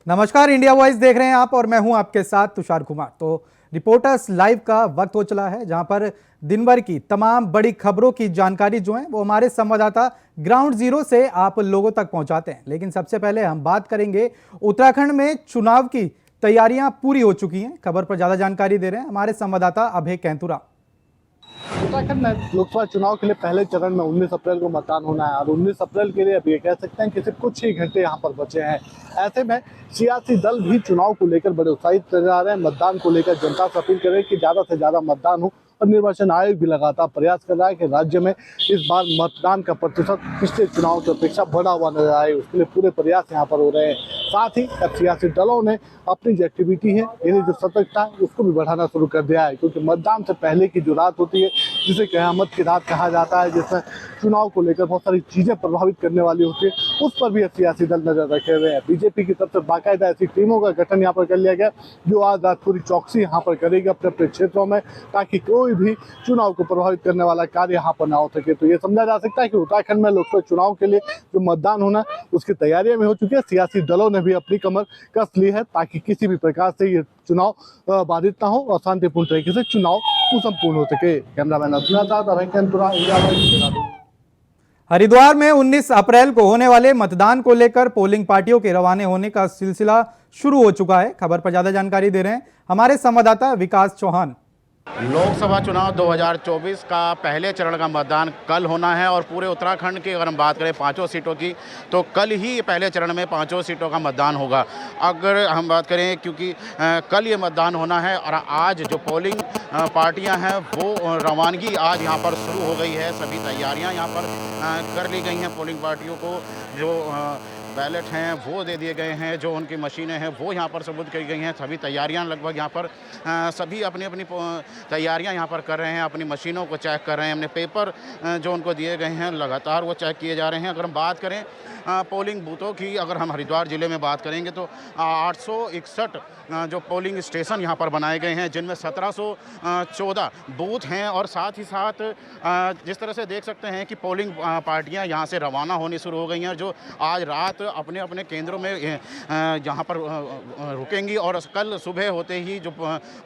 नमस्कार, India voice देख रहे हैं आप और मैं हूं आपके साथ तुषार कुमार। तो रिपोर्टर्स लाइव का वक्त हो चला है, जहां पर दिन भर की तमाम बड़ी खबरों की जानकारी जो है वो हमारे संवाददाता ग्राउंड जीरो से आप लोगों तक पहुंचाते हैं। लेकिन सबसे पहले हम बात करेंगे उत्तराखंड में चुनाव की तैयारियां पूरी हो चुकी हैं। खबर पर ज्यादा जानकारी दे रहे हैं हमारे संवाददाता अभय कैंतुरा। उत्तराखंड में लोकसभा चुनाव के लिए पहले चरण में 19 अप्रैल को मतदान होना है और 19 अप्रैल के लिए अब ये कह सकते हैं कि सिर्फ कुछ ही घंटे यहाँ पर बचे हैं। ऐसे में सियासी दल भी चुनाव को लेकर बड़े उत्साहित नजर आ रहे हैं। मतदान को लेकर जनता से अपील कर रहे हैं कि ज्यादा से ज्यादा मतदान हो और निर्वाचन आयोग भी लगातार प्रयास कर रहा है कि राज्य में इस बार मतदान का प्रतिशत पिछले चुनाव की अपेक्षा बढ़ा हुआ नजर आए। उसके लिए पूरे प्रयास यहाँ पर हो रहे हैं। साथ ही अब सियासी दलों ने अपनी जो एक्टिविटी है, यानी जो सतर्कता है, उसको भी बढ़ाना शुरू कर दिया है, क्योंकि मतदान से पहले की जो रात होती है, जिसे क़यामत की रात कहा जाता है, जिसमें चुनाव को लेकर बहुत सारी चीजें प्रभावित करने वाली होती है, उस पर भी सियासी दल नजर रखे हुए हैं। बीजेपी की तरफ से बाकायदा ऐसी टीमों का गठन यहाँ पर कर लिया गया, जो आज रात पूरी चौकसी यहाँ पर करेगी अपने अपने क्षेत्रों में, ताकि कोई भी चुनाव को प्रभावित करने वाला कार्य यहाँ पर ना हो सके। तो ये समझा जा सकता है कि उत्तराखंड में लोकसभा चुनाव के लिए जो मतदान होना उसकी तैयारियां में हो चुकी है। सियासी दलों ने भी अपनी कमर कस ली है, ताकि किसी भी प्रकार से ये चुनाव बाधित ना हो और शांतिपूर्ण तरीके से चुनाव सुसंपूर्ण हो सके। कैमरामैन अर्जुना साथ अभय कैंतुरा, इंडिया वॉइस। हरिद्वार में 19 अप्रैल को होने वाले मतदान को लेकर पोलिंग पार्टियों के रवाने होने का सिलसिला शुरू हो चुका है। खबर पर ज्यादा जानकारी दे रहे हैं हमारे संवाददाता विकास चौहान। लोकसभा चुनाव 2024 का पहले चरण का मतदान कल होना है और पूरे उत्तराखंड की अगर हम बात करें पांचों सीटों की, तो कल ही पहले चरण में पांचों सीटों का मतदान होगा। अगर हम बात करें, क्योंकि कल ये मतदान होना है और आज जो पोलिंग पार्टियां हैं वो रवानगी आज यहाँ पर शुरू हो गई है। सभी तैयारियाँ यहाँ पर कर ली गई हैं। पोलिंग पार्टियों को जो बैलेट हैं वो दे दिए गए हैं, जो उनकी मशीनें हैं वो यहाँ पर सबूत की गई हैं। सभी तैयारियां लगभग यहाँ पर सभी अपनी अपनी तैयारियां यहाँ पर कर रहे हैं, अपनी मशीनों को चेक कर रहे हैं। अपने पेपर जो उनको दिए गए हैं लगातार वो चेक किए जा रहे हैं। अगर हम बात करें पोलिंग बूथों की, अगर हम हरिद्वार ज़िले में बात करेंगे तो 861 जो पोलिंग स्टेशन यहाँ पर बनाए गए हैं, जिनमें 1714 बूथ हैं। और साथ ही साथ जिस तरह से देख सकते हैं कि पोलिंग पार्टियाँ यहाँ से रवाना होनी शुरू हो गई हैं, जो आज रात अपने अपने केंद्रों में यहाँ पर रुकेंगी और कल सुबह होते ही जो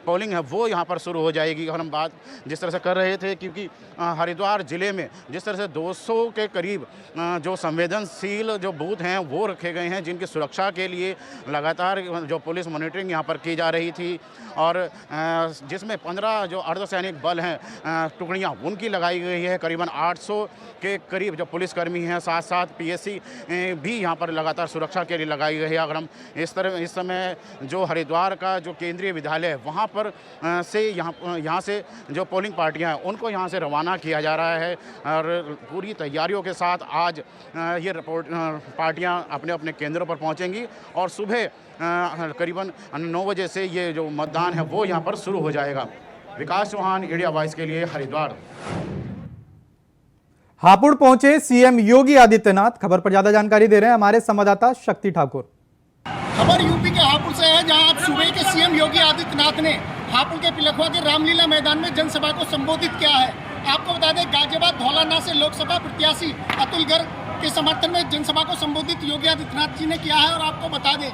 पोलिंग है वो यहाँ पर शुरू हो जाएगी। और हम बात जिस तरह से कर रहे थे, क्योंकि हरिद्वार ज़िले में जिस तरह से 200 के करीब जो संवेदनशील जो बूथ हैं वो रखे गए हैं, जिनकी सुरक्षा के लिए लगातार जो पुलिस मॉनिटरिंग यहाँ पर की जा रही थी, और जिसमें 15 जो अर्धसैनिक बल हैं टुकड़ियाँ उनकी लगाई गई है। करीबन 800 के करीब जो पुलिसकर्मी हैं, साथ साथ पीएससी भी यहाँ पर लगातार सुरक्षा के लिए लगाई गई है। अगर हम इस समय जो हरिद्वार का जो केंद्रीय विद्यालय है वहाँ पर से यहाँ से जो पोलिंग पार्टियाँ हैं उनको यहाँ से रवाना किया जा रहा है, और पूरी तैयारियों के साथ आज ये पार्टियाँ अपने अपने केंद्रों पर पहुँचेंगी और सुबह करीबन 9 बजे से ये जो मतदान है वो यहाँ पर शुरू हो जाएगा। विकास चौहान, इंडिया वॉइस के लिए हरिद्वार। हापुड़ पहुंचे सीएम योगी आदित्यनाथ। खबर पर ज्यादा जानकारी दे रहे हैं हमारे संवाददाता शक्ति ठाकुर। खबर यूपी के हापुड़ से है, जहां आज सुबह के सीएम योगी आदित्यनाथ ने हापुड़ के पिलखवा के रामलीला मैदान में जनसभा को संबोधित किया है। आपको बता दें, गाजियाबाद धौलाना से लोकसभा प्रत्याशी अतुल गर्ग के समर्थन में जनसभा को संबोधित योगी आदित्यनाथ जी ने किया है। और आपको बता दें,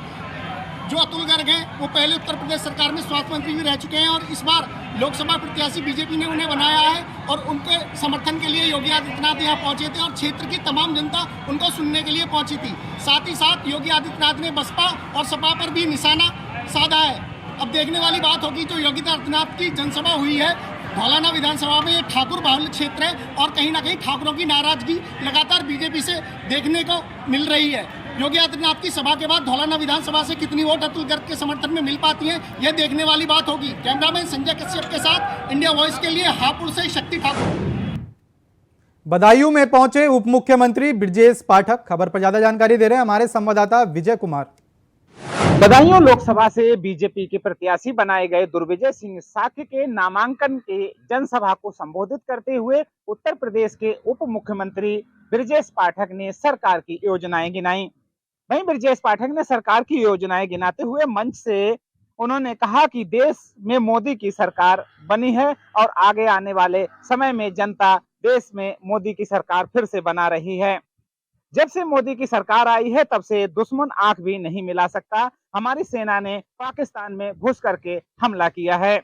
जो अतुल गर्ग हैं वो पहले उत्तर प्रदेश सरकार में स्वास्थ्य मंत्री भी रह चुके हैं और इस बार लोकसभा प्रत्याशी बीजेपी ने उन्हें बनाया है। और उनके समर्थन के लिए योगी आदित्यनाथ यहाँ पहुंचे थे और क्षेत्र की तमाम जनता उनको सुनने के लिए पहुंची थी। साथ ही साथ योगी आदित्यनाथ ने बसपा और सपा पर भी निशाना साधा है। अब देखने वाली बात होगी, जो योगी आदित्यनाथ की जनसभा हुई है धौलाना विधानसभा में, ये ठाकुर बाहुल्य क्षेत्र है और कहीं ना कहीं ठाकुरों की नाराजगी लगातार बीजेपी से देखने को मिल रही है। योगी आदित्यनाथ की सभा के बाद धौलाना विधानसभा से कितनी वोट अतुल गर्ग के समर्थन में मिल पाती हैं, यह देखने वाली बात होगी। कैमरामैन संजय कश्यप के साथ इंडिया वॉइस के लिए हापुड़ से शक्ति ठाकुर। बदायूं में पहुंचे उप मुख्यमंत्री ब्रजेश पाठक। खबर पर ज्यादा जानकारी दे रहे हैं हमारे संवाददाता विजय कुमार। बदायूं लोकसभा से बीजेपी के प्रत्याशी बनाए गए दुर्विजय सिंह साक्य के नामांकन के जनसभा को संबोधित करते हुए उत्तर प्रदेश के उप मुख्यमंत्री ब्रजेश पाठक ने सरकार की योजनाएं गिनाई। वहीं ब्रजेश पाठक ने सरकार की योजनाएं गिनाते हुए मंच से उन्होंने कहा कि देश में मोदी की सरकार बनी है और आगे आने वाले समय में जनता देश में मोदी की सरकार फिर से बना रही है। जब से मोदी की सरकार आई है तब से दुश्मन आंख भी नहीं मिला सकता। हमारी सेना ने पाकिस्तान में घुस करके हमला किया है।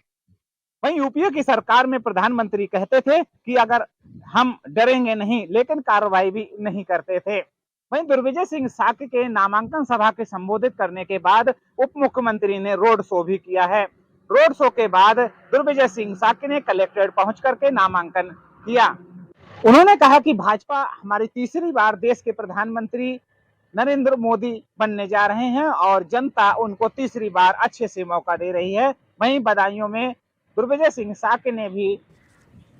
वहीं यूपीए की सरकार में प्रधानमंत्री कहते थे कि अगर हम डरेंगे नहीं, लेकिन कार्रवाई भी नहीं करते थे। वहीं दुर्विजय सिंह साक्य के नामांकन सभा के संबोधित करने के बाद उप मुख्यमंत्री ने रोड शो भी किया है। रोड शो के बाद दुर्विजय सिंह साक्य ने कलेक्ट्रेट पहुंच करके नामांकन किया। उन्होंने कहा कि भाजपा हमारी तीसरी बार देश के प्रधानमंत्री नरेंद्र मोदी बनने जा रहे हैं और जनता उनको तीसरी बार अच्छे से मौका दे रही है। वहीं बदायूं में दुर्विजय सिंह साक्य ने भी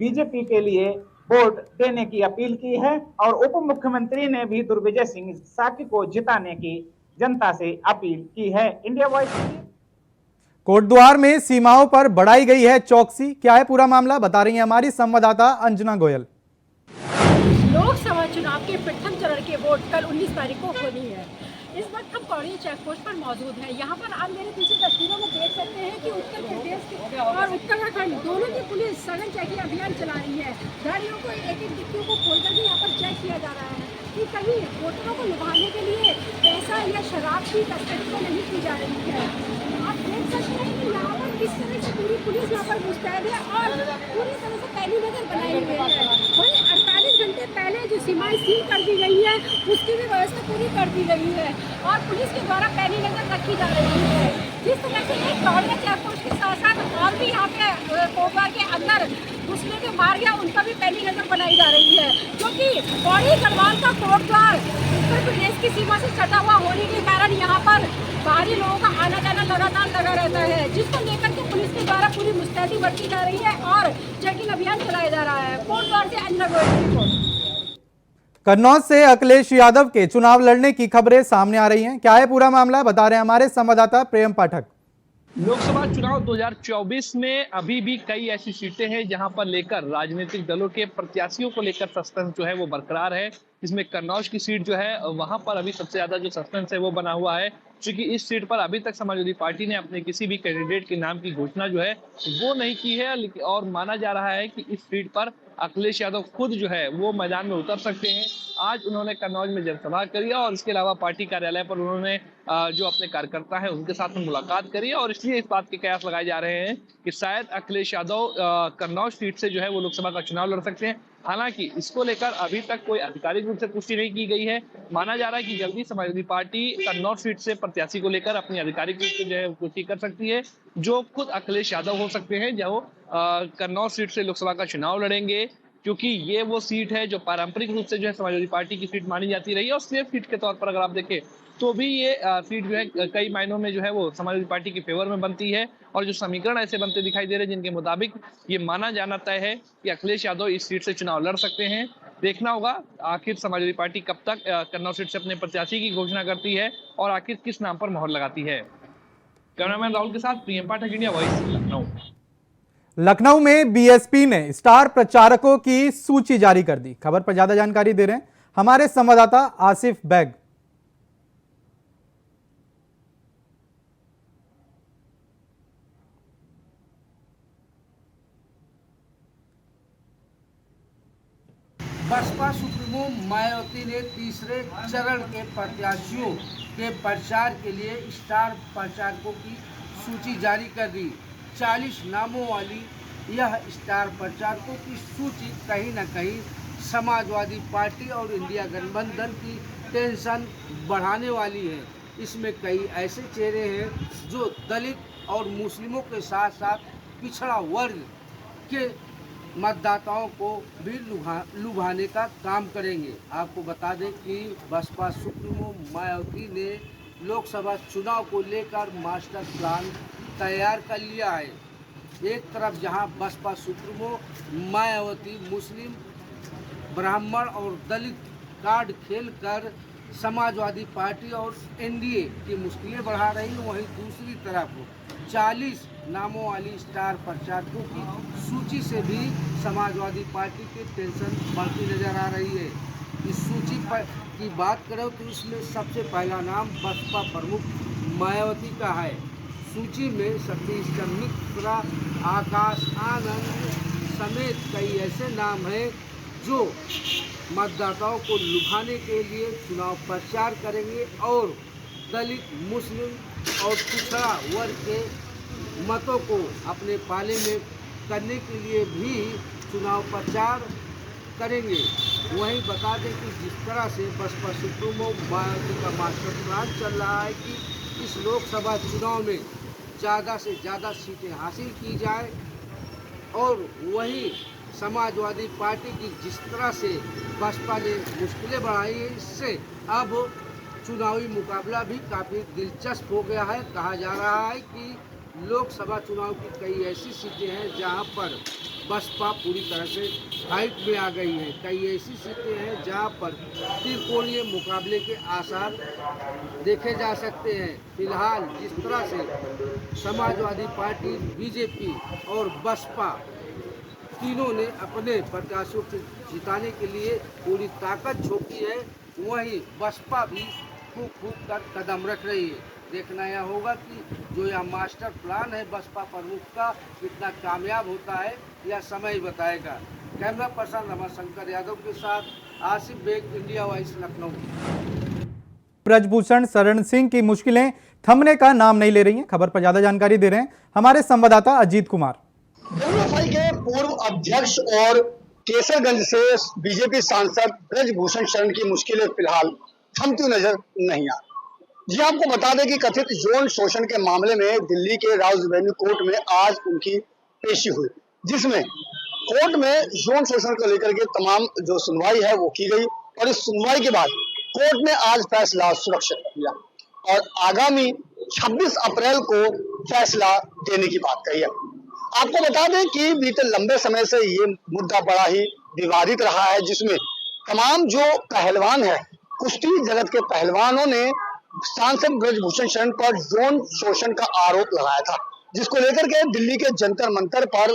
बीजेपी के लिए वोट देने की अपील की है और उप मुख्यमंत्री ने भी दुर्विजय सिंह साक्य को जिताने की जनता से अपील की है। इंडिया वॉइस कोटद्वार में सीमाओं पर बढ़ाई गई है चौकसी। क्या है पूरा मामला, बता रही है हमारी संवाददाता अंजना गोयल। लोकसभा चुनाव के प्रथम चरण के वोट कल 19 तारीख को होनी है। इस वक्त हम पौड़ी चेक पोस्ट पर मौजूद हैं। यहाँ पर आप मेरे पीछे तस्वीरों में देख सकते हैं कि उत्तर प्रदेश और उत्तराखंड दोनों की पुलिस सघन चेकिंग अभियान चला रही है। गाड़ियों को एक एक डिक्कियों को खोल करके यहाँ पर चेक किया जा रहा है कि कहीं वोटरों को लुभाने के लिए पैसा या शराब की तस्करी तो नहीं की जा रही है। आप देख सकते हैं कि यहाँ पर किस तरह से पूरी पुलिस यहाँ पर मुस्तैद है और पूरी तरह से पैनी नजर बनाई हुई है। वहीं 48 घंटे पहले जो सीमाएं सील कर दी गई है उसकी भी व्यवस्था पूरी कर दी गई है और पुलिस के द्वारा पैनी नजर रखी जा रही है। जिस तरह से एक पौड़ी चेक पोस्ट के साथ साथ और भी यहाँ पे कोटद्वार के अंदर घुसने के मार्ग है उनका भी पैनी नजर बनाई जा रही है, क्योंकि पौड़ी गढ़वाल का कोटद्वार उत्तर प्रदेश की सीमा से सटा हुआ होने के कारण यहाँ पर बाहरी लोगों का आना जाना लगातार लगा रहता है, जिसको लेकर के पुलिस के द्वारा पूरी मुस्तैदी बरती जा रही है और चेकिंग अभियान चलाया जा रहा है। कोटद्वार से अंजना गोयल की रिपोर्ट। कन्नौज से अखिलेश यादव के चुनाव लड़ने की खबरें सामने आ रही हैं। क्या है पूरा मामला, बता रहे हैं हमारे संवाददाता प्रेम पाठक। लोकसभा चुनाव 2024 में अभी भी कई ऐसी सीटें हैं जहां पर लेकर राजनीतिक दलों के प्रत्याशियों को लेकर सस्पेंस जो है वो बरकरार है। इसमें कन्नौज की सीट जो है वहां पर अभी सबसे ज्यादा जो सस्पेंस है वो बना हुआ है, क्योंकि इस सीट पर अभी तक समाजवादी पार्टी ने अपने किसी भी कैंडिडेट के नाम की घोषणा जो है वो नहीं की है और माना जा रहा है कि इस सीट पर अखिलेश यादव खुद जो है वो मैदान में उतर सकते हैं। आज उन्होंने कन्नौज में जनसभा करी और इसके अलावा पार्टी कार्यालय पर उन्होंने जो अपने कार्यकर्ता हैं उनके साथ में मुलाकात करी और इसलिए इस बात के कयास लगाए जा रहे हैं कि शायद अखिलेश यादव कन्नौज सीट से जो है वो लोकसभा का चुनाव लड़ सकते हैं। हालांकि इसको लेकर अभी तक कोई आधिकारिक रूप से पुष्टि नहीं की गई है। माना जा रहा है कि जल्दी समाजवादी पार्टी कन्नौज सीट से प्रत्याशी को लेकर अपनी आधिकारिक रूप से जो है पुष्टि कर सकती है, जो खुद अखिलेश यादव हो सकते हैं जो कन्नौज सीट से लोकसभा का चुनाव लड़ेंगे, क्योंकि ये वो सीट है जो पारंपरिक रूप से जो है समाजवादी पार्टी की सीट मानी जाती रही है और सेफ सीट के तौर पर अगर आप देखें तो भी ये सीट जो है कई मायनों में जो है वो समाजवादी पार्टी की फेवर में बनती है और जो समीकरण ऐसे बनते दिखाई दे रहे हैं जिनके मुताबिक ये माना जाना तय है कि अखिलेश यादव इस सीट से चुनाव लड़ सकते हैं। देखना होगा आखिर समाजवादी पार्टी कब तक कन्नौज सीट से अपने प्रत्याशी की घोषणा करती है और आखिर किस नाम पर मोहर लगाती है। कैमरामैन राहुल के साथ प्रियम पाठक, इंडिया वॉइस, लखनऊ। लखनऊ में बीएसपी ने स्टार प्रचारकों की सूची जारी कर दी। खबर पर ज्यादा जानकारी दे रहे हैं हमारे संवाददाता आसिफ बैग। बसपा सुप्रीमो मायावती ने तीसरे चरण के प्रत्याशियों के प्रचार के लिए स्टार प्रचारकों की सूची जारी कर दी। 40 नामों वाली यह स्टार प्रचारकों की सूची कहीं न कहीं समाजवादी पार्टी और इंडिया गठबंधन की टेंशन बढ़ाने वाली है। इसमें कई ऐसे चेहरे हैं जो दलित और मुस्लिमों के साथ साथ पिछड़ा वर्ग के मतदाताओं को भी लुभाने का काम करेंगे। आपको बता दें कि बसपा सुप्रीमो मायावती ने लोकसभा चुनाव को लेकर मास्टर प्लान तैयार कर लिया है। एक तरफ जहां बसपा सुप्रीमो मायावती मुस्लिम, ब्राह्मण और दलित कार्ड खेलकर समाजवादी पार्टी और एनडीए की मुश्किलें बढ़ा रही है, वहीं दूसरी तरफ 40 नामों वाली स्टार प्रचारकों की सूची से भी समाजवादी पार्टी की टेंशन बढ़ती नजर आ रही है। इस सूची पर की बात करें तो इसमें सबसे पहला नाम बसपा प्रमुख मायावती का है। सूची में सतीश चंद्र मिश्रा, आकाश आनंद समेत कई ऐसे नाम हैं जो मतदाताओं को लुभाने के लिए चुनाव प्रचार करेंगे और दलित, मुस्लिम और पिछड़ा वर्ग के मतों को अपने पाले में करने के लिए भी चुनाव प्रचार करेंगे। वहीं बता दें कि जिस तरह से बसपा सुप्रीमो मायावती का मास्टर प्लान चल रहा है कि इस लोकसभा चुनाव में ज़्यादा से ज़्यादा सीटें हासिल की जाए और वहीं समाजवादी पार्टी की जिस तरह से बसपा ने मुश्किलें बढ़ाई हैं, इससे अब चुनावी मुकाबला भी काफ़ी दिलचस्प हो गया है। कहा जा रहा है कि लोकसभा चुनाव की कई ऐसी सीटें हैं जहां पर बसपा पूरी तरह से फाइट में आ गई है। कई ऐसी सीटें हैं जहां पर त्रिकोणीय मुकाबले के आसार देखे जा सकते हैं। फिलहाल जिस तरह से समाजवादी पार्टी, बीजेपी और बसपा तीनों ने अपने प्रत्याशियों को जिताने के लिए पूरी ताकत झोंकी है, वहीं बसपा भी फूंक फूंक कर कदम रख रही है। देखना यह होगा कि जो यह मास्टर प्लान है बसपा प्रमुख का कितना कामयाब होता है, यह समय ही बताएगा। कैमरा पर्सन रमाशंकर यादव के साथ आसिफ बेग, इंडिया वॉइस, लखनऊ। ब्रजभूषण शरण सिंह की मुश्किलें थमने का नाम नहीं ले रही हैं। खबर पर ज्यादा जानकारी दे रहे हैं हमारे संवाददाता अजीत कुमार। डब्ल्यूएफआई के पूर्व अध्यक्ष और केसरगंज से बीजेपी सांसद ब्रजभूषण शरण की मुश्किलें फिलहाल थमती नजर नहीं आ। जी आपको बता दें कि कथित यौन शोषण के मामले में दिल्ली के राउज एवेन्यू कोर्ट में आज उनकी पेशी हुई, जिसमें कोर्ट में यौन शोषण को लेकर के तमाम जो सुनवाई है वो की गई और इस सुनवाई के बाद कोर्ट ने आज फैसला सुरक्षित किया और आगामी 26 अप्रैल को फैसला देने की बात कही है। आपको बता दें कि बीते लंबे समय से ये मुद्दा बड़ा ही विवादित रहा है, जिसमें तमाम जो पहलवान है, कुश्ती जगत के पहलवानों ने सांसद ब्रजभूषण शरण पर यौन शोषण का आरोप लगाया था, जिसको लेकर के दिल्ली के जंतर मंतर पर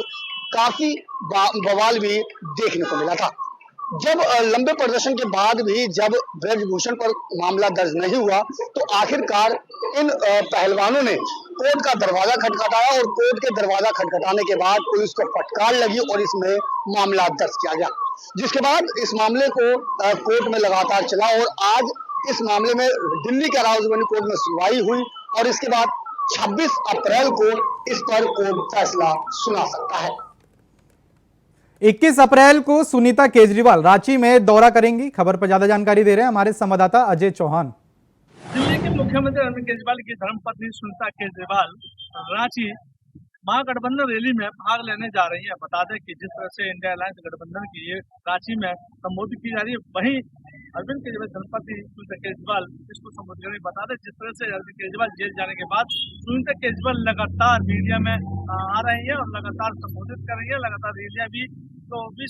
काफी बवाल भी देखने को मिला था। जब लंबे प्रदर्शन के बाद भी जब ब्रजभूषण पर मामला दर्ज नहीं हुआ तो आखिरकार इन पहलवानों ने कोर्ट का दरवाजा खटखटाया और कोर्ट के दरवाजा खटखटाने के बाद पुलिस को फटकार लगी और इसमें मामला दर्ज किया गया, जिसके बाद इस मामले को कोर्ट में लगातार चला और आज इस मामले में दिल्ली के राउज एवेन्यू कोर्ट में सुनवाई हुई और इसके बाद 26 अप्रैल को इस पर कोर्ट फैसला सुना सकता है। 21 अप्रैल को सुनीता केजरीवाल रांची में दौरा करेंगी। खबर पर ज्यादा जानकारी दे रहे हैं हमारे संवाददाता अजय चौहान। दिल्ली के मुख्यमंत्री अरविंद केजरीवाल की धर्मपत्नी सुनीता केजरीवाल रांची महागठबंधन रैली में भाग लेने जा रही है। बता दें कि जिस तरह से इंडिया अलायंस गठबंधन की ये रांची में संबोधित की जा रही है, वहीं अरविंद केजरीवाल धर्मपत्नी सुनीता केजरीवाल इसको संबोधित करेंगे। बता दें जिस तरह से अरविंद केजरीवाल जेल जाने के बाद सुनीता केजरीवाल लगातार मीडिया में आ रही है और लगातार संबोधित कर रही है, लगातार रैलियां भी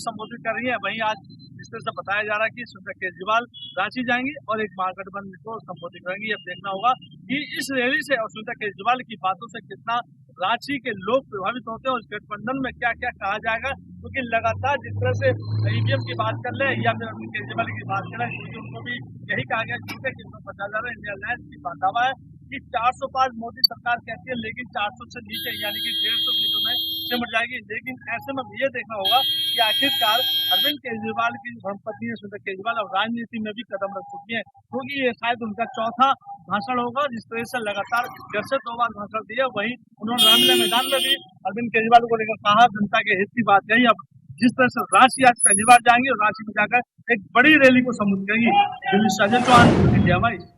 संबोधित कर रही है। वहीं आज जिस तरह से बताया जा रहा है कि सुनीता केजरीवाल रांची जाएंगी और एक महागठबंधन को संबोधित करेंगी। अब देखना होगा कि इस रैली से और सुनीता केजरीवाल की बातों से कितना रांची के लोग प्रभावित होते हैं और गठबंधन में क्या क्या कहा जाएगा, क्योंकि लगातार जिस तरह से ईवीएम की बात कर ले या फिर अरविंद केजरीवाल की बात करें, क्योंकि उनको भी यही कहा गया झूठे कि बताया जा रहा है इंडिया अलायंस की दावा है कि 400 पार मोदी सरकार कहती है, लेकिन 400 से नीचे यानी कि 150 सीटों में सिमट जाएगी। लेकिन ऐसे में ये देखना होगा कि आखिरकार अरविंद केजरीवाल की धर्मपत्नी सुनीता केजरीवाल अब राजनीति में भी कदम रख चुकी है, क्योंकि ये शायद उनका चौथा भाषण होगा। जिस तरह से लगातार घर से 2 बार भाषण दिया, वहीं उन्होंने रामलीला मैदान में भी अरविंद केजरीवाल को लेकर कहा, जनता के हित की बात कही। अब जिस तरह से रांची आज पहली बार जाएंगे और रांची में जाकर एक बड़ी रैली को संबोधित करेंगी। दिल्ली से अजय चौहान, इंडिया वॉइस।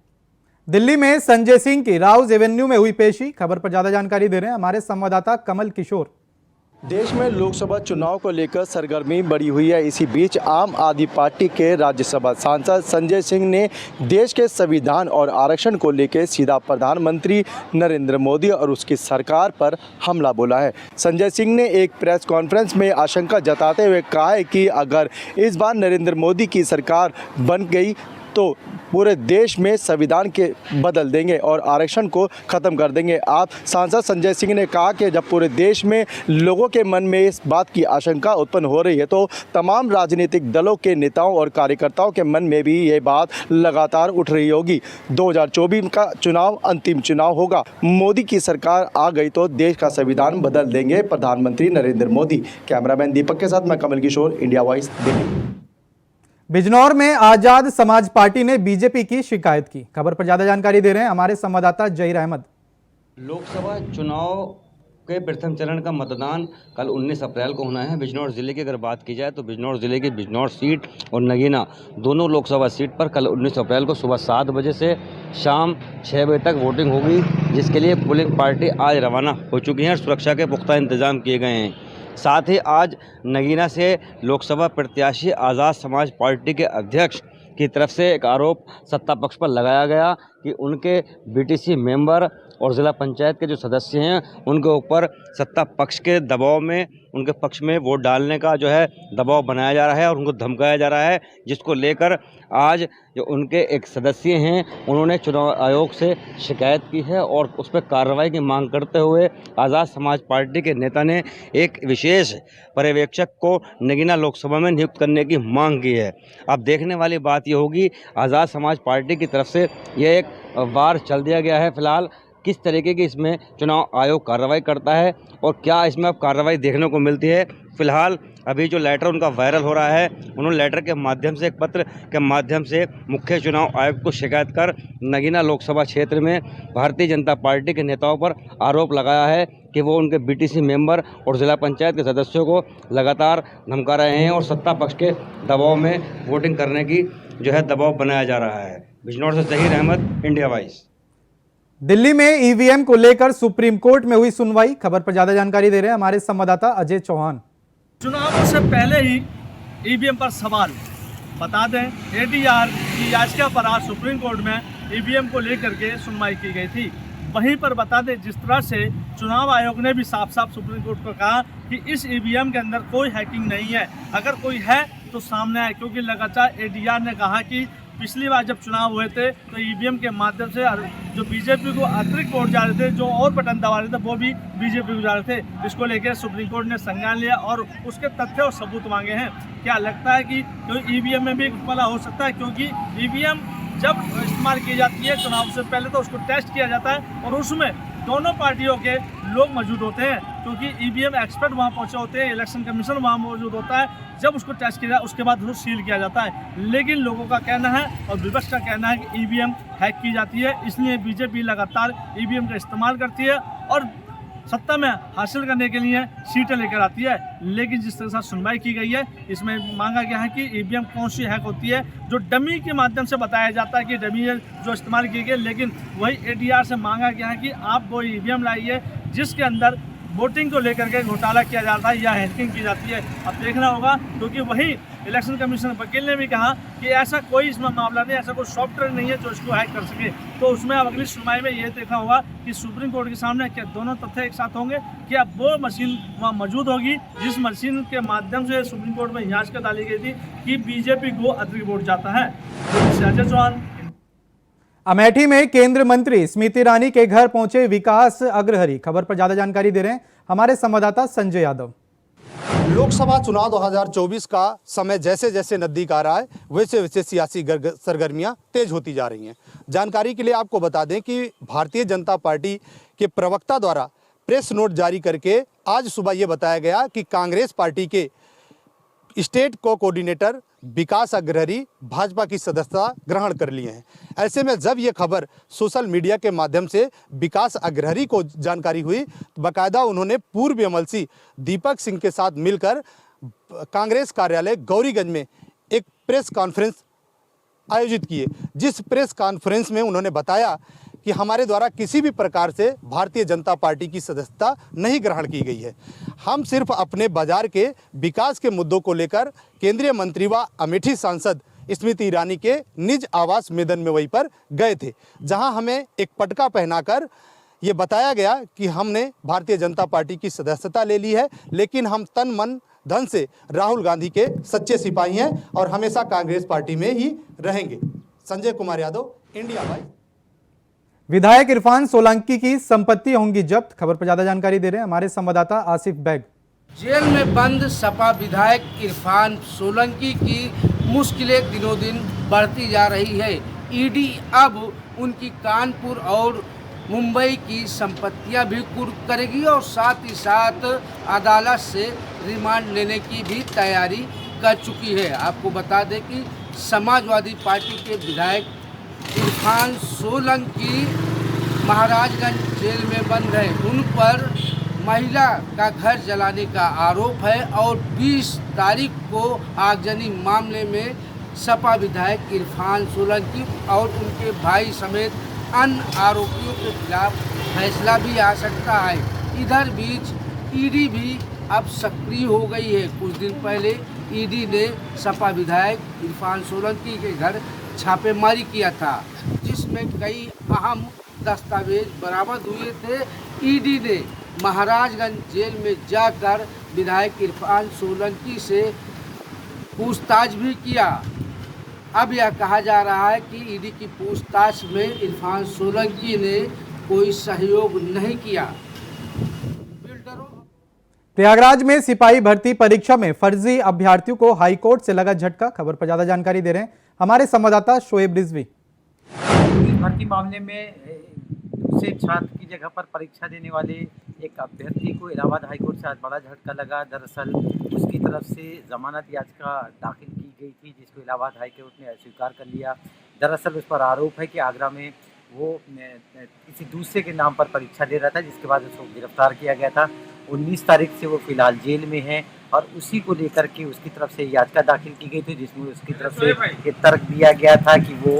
दिल्ली में संजय सिंह की राउज एवेन्यू में हुई पेशी। खबर पर ज्यादा जानकारी दे रहे हैं हमारे संवाददाता कमल किशोर। देश में लोकसभा चुनाव को लेकर सरगर्मी बढ़ी हुई है। इसी बीच आम आदमी पार्टी के राज्यसभा सांसद संजय सिंह ने देश के संविधान और आरक्षण को लेकर सीधा प्रधानमंत्री नरेंद्र मोदी और उसकी सरकार पर हमला बोला है। संजय सिंह ने एक प्रेस कॉन्फ्रेंस में आशंका जताते हुए कहा है कि अगर इस बार नरेंद्र मोदी की सरकार बन गई तो पूरे देश में संविधान के बदल देंगे और आरक्षण को ख़त्म कर देंगे। आप सांसद संजय सिंह ने कहा कि जब पूरे देश में लोगों के मन में इस बात की आशंका उत्पन्न हो रही है तो तमाम राजनीतिक दलों के नेताओं और कार्यकर्ताओं के मन में भी ये बात लगातार उठ रही होगी। 2024 का चुनाव अंतिम चुनाव होगा। मोदी की सरकार आ गई तो देश का संविधान बदल देंगे प्रधानमंत्री नरेंद्र मोदी। कैमरामैन दीपक के साथ मैं कमल किशोर, इंडिया वॉइस, दिल्ली। बिजनौर में आजाद समाज पार्टी ने बीजेपी की शिकायत की। खबर पर ज्यादा जानकारी दे रहे हैं हमारे संवाददाता जहीर अहमद। लोकसभा चुनाव के प्रथम चरण का मतदान कल 19 अप्रैल को होना है। बिजनौर ज़िले की अगर बात की जाए तो बिजनौर ज़िले की बिजनौर सीट और नगीना दोनों लोकसभा सीट पर कल 19 अप्रैल को सुबह 7 बजे से शाम 6 बजे तक वोटिंग होगी, जिसके लिए पोलिंग पार्टी आज रवाना हो चुकी हैं और सुरक्षा के पुख्ता इंतजाम किए गए हैं। साथ ही आज नगीना से लोकसभा प्रत्याशी आज़ाद समाज पार्टी के अध्यक्ष की तरफ से एक आरोप सत्ता पक्ष पर लगाया गया कि उनके बीटीसी मेंबर और ज़िला पंचायत के जो सदस्य हैं उनके ऊपर सत्ता पक्ष के दबाव में उनके पक्ष में वोट डालने का जो है दबाव बनाया जा रहा है और उनको धमकाया जा रहा है, जिसको लेकर आज जो उनके एक सदस्य हैं उन्होंने चुनाव आयोग से शिकायत की है और उस पर कार्रवाई की मांग करते हुए आज़ाद समाज पार्टी के नेता ने एक विशेष पर्यवेक्षक को नगीना लोकसभा में नियुक्त करने की मांग की है। अब देखने वाली बात यह होगी आज़ाद समाज पार्टी की तरफ से यह एक वार चल दिया गया है, फिलहाल किस तरीके की इसमें चुनाव आयोग कार्रवाई करता है और क्या इसमें अब कार्रवाई देखने को मिलती है। फिलहाल अभी जो लेटर उनका वायरल हो रहा है, उन्होंने लेटर के माध्यम से, एक पत्र के माध्यम से मुख्य चुनाव आयोग को शिकायत कर नगीना लोकसभा क्षेत्र में भारतीय जनता पार्टी के नेताओं पर आरोप लगाया है कि वो उनके बीटीसी मेंबर और ज़िला पंचायत के सदस्यों को लगातार धमका रहे हैं और सत्ता पक्ष के दबाव में वोटिंग करने की जो है दबाव बनाया जा रहा है। बिजनौर से जहीर अहमद, इंडिया वाइस। दिल्ली में ईवीएम को लेकर सुप्रीम कोर्ट में हुई सुनवाई। खबर पर ज्यादा जानकारी दे रहे हैं हमारे संवाददाता अजय चौहान। चुनावों से पहले ही ईवीएम पर सवाल। बता दें एडीआर की याचिका पर आज सुप्रीम कोर्ट में ईवीएम को लेकर के सुनवाई की गई थी। वहीं पर बता दें जिस तरह से चुनाव आयोग ने भी साफ साफ सुप्रीम कोर्ट को कहा कि इस ईवीएम के अंदर कोई हैकिंग नहीं है, अगर कोई है तो सामने आए, क्योंकि लगातार एडीआर ने कहा कि पिछली बार जब चुनाव हुए थे तो ईवीएम के माध्यम से जो बीजेपी को अतिरिक्त वोट जा रहे थे, जो और बटन दबा रहे थे वो भी बीजेपी को जा रहे थे। इसको लेकर सुप्रीम कोर्ट ने संज्ञान लिया और उसके तथ्य और सबूत मांगे हैं। क्या लगता है कि ईवीएम में भी घपला हो सकता है, क्योंकि ईवीएम जब इस्तेमाल की जाती है चुनाव से पहले तो उसको टेस्ट किया जाता है और उसमें दोनों पार्टियों के लोग मौजूद होते हैं, क्योंकि ईवीएम एक्सपर्ट वहाँ पहुँचे होते हैं, इलेक्शन कमीशन वहाँ मौजूद होता है। जब उसको टेस्ट किया जाए उसके बाद उसको सील किया जाता है। लेकिन लोगों का कहना है और विपक्ष का कहना है कि ईवीएम हैक की जाती है, इसलिए बीजेपी लगातार ईवीएम का इस्तेमाल करती है और सत्ता में हासिल करने के लिए सीटें लेकर आती है। लेकिन जिस तरह से सुनवाई की गई है इसमें मांगा गया है कि ईवीएम कौन सी हैक होती है, जो डमी के माध्यम से बताया जाता है कि डमी जो इस्तेमाल की गई, लेकिन वही एडीआर से मांगा गया है कि आप वो ईवीएम लाइए जिसके अंदर वोटिंग को लेकर के घोटाला किया जाता है या हैकिंग की जाती है। अब देखना होगा, क्योंकि वही इलेक्शन कमीशन वकील ने भी कहा कि ऐसा कोई इसमें मामला नहीं, ऐसा कोई सॉफ्टवेयर नहीं है जो इसको हैक कर सके। तो उसमें अब अगली सुनवाई में ये देखना होगा कि सुप्रीम कोर्ट के सामने क्या दोनों तथ्य एक साथ होंगे, क्या वो मशीन वहाँ मौजूद होगी जिस मशीन के माध्यम से सुप्रीम कोर्ट में याचिका डाली गई थी कि बीजेपी को अतिरिक्त वोट जाता है। अजय चौहान। अमेठी में केंद्रीय मंत्री स्मृति ईरानी के घर पहुंचे विकास अग्रहरि। खबर पर ज्यादा जानकारी दे रहे हैं हमारे संवाददाता संजय यादव। लोकसभा चुनाव 2024 का समय जैसे जैसे नजदीक आ रहा है वैसे वैसे सियासी सरगर्मियां तेज होती जा रही हैं। जानकारी के लिए आपको बता दें कि भारतीय जनता पार्टी के प्रवक्ता द्वारा प्रेस नोट जारी करके आज सुबह ये बताया गया कि कांग्रेस पार्टी के स्टेट कोऑर्डिनेटर विकास अग्रहरि भाजपा की सदस्यता ग्रहण कर लिए हैं। ऐसे में जब ये खबर सोशल मीडिया के माध्यम से विकास अग्रहरि को जानकारी हुई, बाकायदा उन्होंने पूर्व एमएलसी दीपक सिंह के साथ मिलकर कांग्रेस कार्यालय गौरीगंज में एक प्रेस कॉन्फ्रेंस आयोजित किए, जिस प्रेस कॉन्फ्रेंस में उन्होंने बताया कि हमारे द्वारा किसी भी प्रकार से भारतीय जनता पार्टी की सदस्यता नहीं ग्रहण की गई है। हम सिर्फ अपने बाजार के विकास के मुद्दों को लेकर केंद्रीय मंत्री व अमेठी सांसद स्मृति ईरानी के निज आवास मैदान में वहीं पर गए थे, जहां हमें एक पटका पहनाकर ये बताया गया कि हमने भारतीय जनता पार्टी की सदस्यता ले ली है, लेकिन हम तन मन धन से राहुल गांधी के सच्चे सिपाही हैं और हमेशा कांग्रेस पार्टी में ही रहेंगे। Sanjay Kumar Yadav, India vice. विधायक इरफान सोलंकी की संपत्ति होंगी जब्त। खबर पर ज्यादा जानकारी दे रहे हैं हमारे संवाददाता आसिफ बैग। जेल में बंद सपा विधायक इरफान सोलंकी की मुश्किलें दिनों दिन बढ़ती जा रही है। ईडी अब उनकी कानपुर और मुंबई की संपत्तियां भी कुर्क करेगी और साथ ही साथ अदालत से रिमांड लेने की भी तैयारी कर चुकी है। आपको बता दें कि समाजवादी पार्टी के विधायक इरफान सोलंकी महाराजगंज जेल में बंद है। उन पर महिला का घर जलाने का आरोप है और 20 तारीख को आगजनी मामले में सपा विधायक इरफान सोलंकी और उनके भाई समेत अन्य आरोपियों के खिलाफ फैसला भी आ सकता है। इधर बीच ईडी भी अब सक्रिय हो गई है। कुछ दिन पहले ईडी ने सपा विधायक इरफान सोलंकी के घर छापेमारी किया था, जिसमें कई अहम दस्तावेज बरामद हुए थे। ईडी ने महाराजगंज जेल में जाकर विधायक इरफान सोलंकी से पूछताछ भी किया। अब यह कहा जा रहा है कि ईडी की पूछताछ में इरफान सोलंकी ने कोई सहयोग नहीं किया। प्रयागराज में सिपाही भर्ती परीक्षा में फर्जी अभ्यर्थियों को हाईकोर्ट से लगा झटका। खबर पर ज्यादा जानकारी दे रहे हैं हमारे संवाददाता शोएब रिजवी। भर्ती मामले में दूसरे छात्र की जगह पर परीक्षा देने वाले एक अभ्यर्थी को इलाहाबाद हाईकोर्ट से आज बड़ा झटका लगा। दरअसल उसकी तरफ से जमानत याचिका दाखिल की गई थी, जिसको इलाहाबाद हाईकोर्ट ने अस्वीकार कर लिया। दरअसल उस पर आरोप है कि आगरा में वो किसी दूसरे के नाम पर परीक्षा दे रहा था, जिसके बाद उसको गिरफ्तार किया गया था। 19 तारीख से वो फिलहाल जेल में है और उसी को लेकर के उसकी तरफ से याचिका दाखिल की गई थी, जिसमें उसकी तरफ से ये तर्क दिया गया था कि वो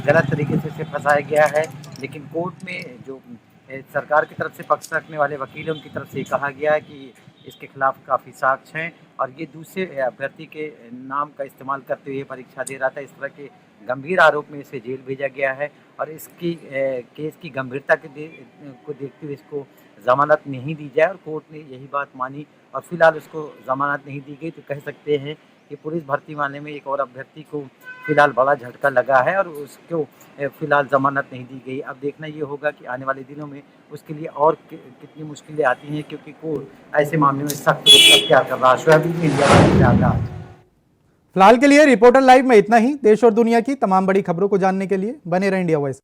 गलत तरीके से उसे फंसाया गया है। लेकिन कोर्ट में जो सरकार की तरफ से पक्ष रखने वाले वकील हैं, उनकी तरफ से कहा गया है कि इसके खिलाफ काफ़ी साक्ष्य हैं और ये दूसरे अभ्यर्थी के नाम का इस्तेमाल करते हुए परीक्षा दे रहा था। इस तरह के गंभीर आरोप में इसे जेल भेजा गया है और इसकी केस की गंभीरता को देखते हुए इसको ज़मानत नहीं दी जाए और कोर्ट ने यही बात मानी और फिलहाल उसको ज़मानत नहीं दी गई। तो कह सकते हैं कि पुलिस भर्ती मामले में एक और अभ्यर्थी को फिलहाल बड़ा झटका लगा है और उसको फिलहाल ज़मानत नहीं दी गई। अब देखना ये होगा कि आने वाले दिनों में उसके लिए और कितनी मुश्किलें आती हैं, क्योंकि कोर्ट ऐसे मामले में सख्त रुख क्या कर रहा है। फिलहाल के लिए रिपोर्टर लाइव में इतना ही। देश और दुनिया की तमाम बड़ी खबरों को जानने के लिए बने रहें इंडिया वॉइस।